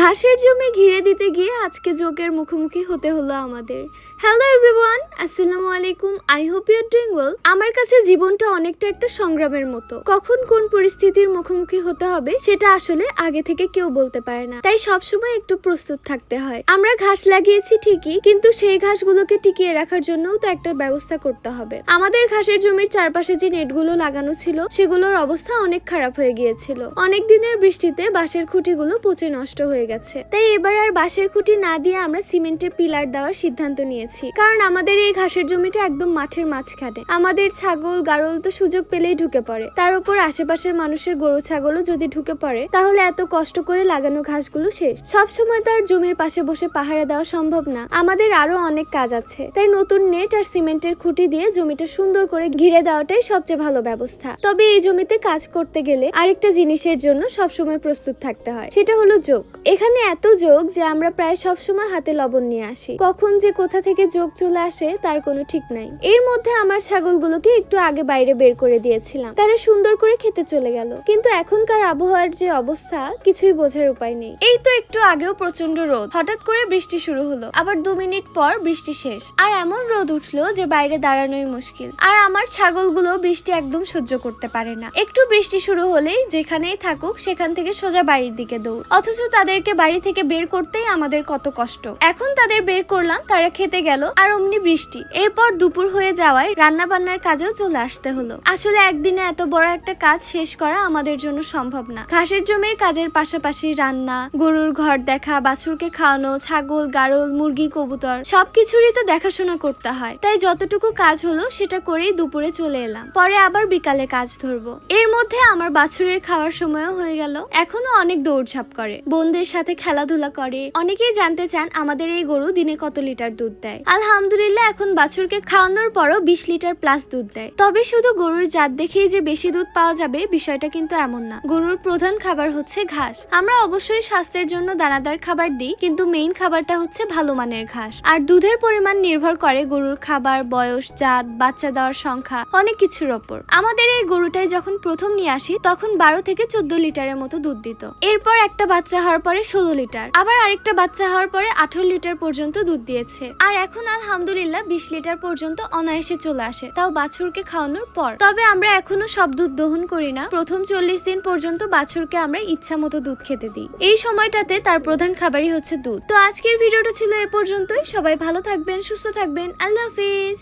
ঘাসের জমি ঘিরে দিতে গিয়ে আজকে যোগের মুখোমুখি হতে হলো আমাদের। হ্যালো এভরিওয়ান, আসসালামু আলাইকুম। I hope you are doing well. আমার কাছে জীবনটা অনেকটা একটা সংগ্রামের মতো। কখন কোন পরিস্থিতির মুখোমুখি হতে হবে সেটা আসলে আগে থেকে কেউ বলতে পারে না, তাই সবসময় একটু প্রস্তুত থাকতে হয়। আমরা ঘাস লাগিয়েছি ঠিকই, কিন্তু সেই ঘাসগুলোকে টিকিয়ে রাখার জন্যও তো একটা ব্যবস্থা করতে হবে। আমাদের ঘাসের জমির চারপাশে যে নেটগুলো লাগানো ছিল সেগুলোর অবস্থা অনেক খারাপ হয়ে গিয়েছিল। অনেক দিনের বৃষ্টিতে বাঁশের খুঁটিগুলো পচে নষ্ট হয়ে গেছে, তাই এবার আর বাঁশের খুঁটি না দিয়ে আমরা সিমেন্টের পিলার দেওয়ার সিদ্ধান্ত নিয়েছি। কারণ আমাদের এই ঘাসের জমিটা একদম মাঠের মাঝখানে। আমাদের ছাগল গাড়ল তো সুযোগ পেলেই ঢুকে পড়ে, তার উপর আশেপাশের মানুষের গরু ছাগলও যদি ঢুকে পড়ে তাহলে এত কষ্ট করে লাগানো ঘাসগুলো শেষ। সব সময় তার জমির পাশে বসে পাহারা দেওয়া সম্ভব না, আমাদের আরো অনেক কাজ আছে। তাই নতুন নেট আর সিমেন্টের খুঁটি দিয়ে জমিটা সুন্দর করে ঘিরে দেওয়াটাই সবচেয়ে ভালো ব্যবস্থা। তবে এই জমিতে কাজ করতে গেলে আরেকটা জিনিসের জন্য সবসময় প্রস্তুত থাকতে হয়, সেটা হলো যোগ। এখানে এত যোগ যে আমরা প্রায় সব সময় হাতে লবণ নিয়ে আসি। কখন যে কোথা থেকে যোগ চলে আসে তার কোনো ঠিক নাই। এর মধ্যে আমার ছাগলগুলোকে একটু আগে বাইরে বের করে দিয়েছিলাম, তারা সুন্দর করে খেতে চলে গেল। কিন্তু এখনকার আবহাওয়ার যে অবস্থা কিছুই বোঝার উপায় নেই। এই তো একটু আগেও প্রচন্ড রোদ, হঠাৎ করে বৃষ্টি শুরু হলো, আবার 2 মিনিট পর বৃষ্টি শেষ। আর এমন রোদ উঠলো যে বাইরে দাঁড়ানোই মুশকিল। আর আমার ছাগলগুলো বৃষ্টি একদম সহ্য করতে পারে না। একটু বৃষ্টি শুরু হলেই যেখানেই থাকুক সেখান থেকে সোজা বাড়ির দিকে দৌড়। অথচ তাদেরকে বাড়ি থেকে বের করতেই আমাদের কত কষ্ট। এখন তাদের বের করলাম, তারা খেতে গেল, আর অমনি বৃষ্টি। এরপর দুপুর হয়ে যাওয়ায় রান্না বান্নার কাজেও চলে আসতে হলো। আসলে একদিনে এত বড় একটা কাজ শেষ করা আমাদের জন্য সম্ভব না। ঘাসের জমির কাজের পাশাপাশি রান্না, গরুর ঘর দেখা, বাছুরকে খাওয়ানো, ছাগল গাড়ল মুরগি কবুতর সবকিছুরই তো দেখাশোনা করতে হয়। তাই যতটুকু কাজ হলো সেটা করেই দুপুরে চলে এলাম। পরে আবার বিকালে কাজ ধরবো। এর মধ্যে আমার বাছুরের খাওয়ার সময়ও হয়ে গেল। এখনো অনেক দৌড়ঝাঁপ করে, বোনদের সাথে খেলাধুলা করে। অনেকেই জানতে চান আমাদের এই গরু দিনে কত লিটার দুধ দেয়। আলহামদুলিল্লাহ এখন বাছুরকে খাওয়ানোর পরও 20 লিটার প্লাস দুধ দেয়। তবে শুধু গরুর জাত দেখেই যে বেশি দুধ পাওয়া যাবে বিষয়টা কিন্তু এমন না। গরুর প্রধান খাবার হচ্ছে ঘাস। আমরা অবশ্যই স্বাস্থ্যের জন্য দানাদার খাবার দিই, কিন্তু মেইন খাবারটা হচ্ছে ভালো মানের ঘাস। আর দুধের পরিমাণ নির্ভর করে গরুর খাবার, বয়স, জাত, বাচ্চা দেওয়ার সংখ্যা, অনেক কিছুর ওপর। আমাদের এই গরুটাই যখন প্রথম নিয়ে আসি তখন 12 থেকে 14 লিটারের মতো দুধ দিত। এরপর একটা বাচ্চা হওয়ার পরে 16 লিটার, আবার আরেকটা বাচ্চা হওয়ার পরে 18 লিটার পর্যন্ত দুধ দিয়েছে। আর এখন আলহামদুলিল্লাহ 20 লিটার পর্যন্ত অনায়াসে চলে আসে, তাও বাছুরকে খাওয়ানোর পর। তবে আমরা এখনো সব দুধ দহন করি না। প্রথম 40 দিন পর্যন্ত বাছুরকে আমরা ইচ্ছা মতো দুধ খেতে দিই। এই সময়টাতে তার প্রধান খাবারই হচ্ছে দুধ। তো আজকের ভিডিওটা ছিল এ পর্যন্তই। সবাই ভালো থাকবেন, সুস্থ থাকবেন। আল্লাহ হাফিজ।